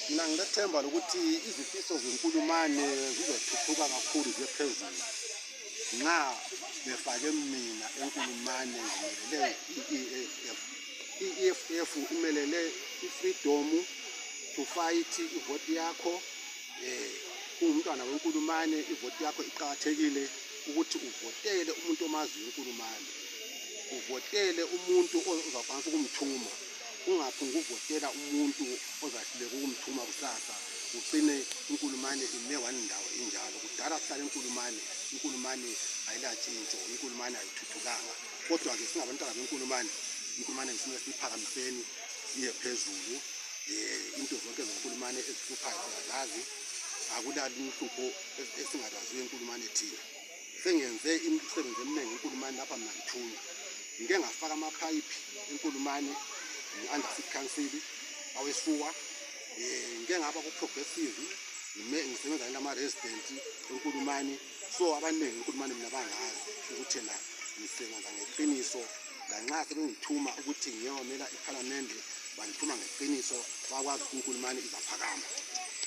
Mina ngilethemba lokuthi izifiso zeNkulumane zizothuthuka kakhulu ziye phezulu nxa befake mina eNkulumane ngimelele i-EFF. I-EFF imelele i-freedom to fight, ivoti yakho ungumntwana weNkulumane, ivoti yakho iqhakathekile ukuthi uvotele umuntu omaziyo eNkulumane, uvotele umuntu ozakwanisa ukumthuma, ungaphunga uvotela umuntu ozahluleka ukumthuma kusasa ugcine iNkulumane ime wandawo injalo. Kudala sihlala iNkulumane ayilatshintsho, iNkulumane ayithuthukanga. Kodwa-ke singabantwana beNkulumane, iNkulumane ngesinye siyiphakamiseni iye phezulu. Into zonke zeNkulumane ezihluphayo siyazazi, akulali inhlupho esingalaziyo eNkulumane thina. Sengenze imisebenzi eminingi eNkulumane lapha mina ngithunywa. Ngike ngafaka amaphayiphi eNkulumane under city council awesuwa, ngike ngaba ku-progressive ngisebenza nama-resident eNkulumane. So abaningi eNkulumane mina bangazi ukuthi na ngisebenza ngeqiniso, lanxa sebengithuma ukuthi ngiyomela iphalamende bangithuma ngeqiniso, bakwazi ukuthi iNkulumane izaphakama.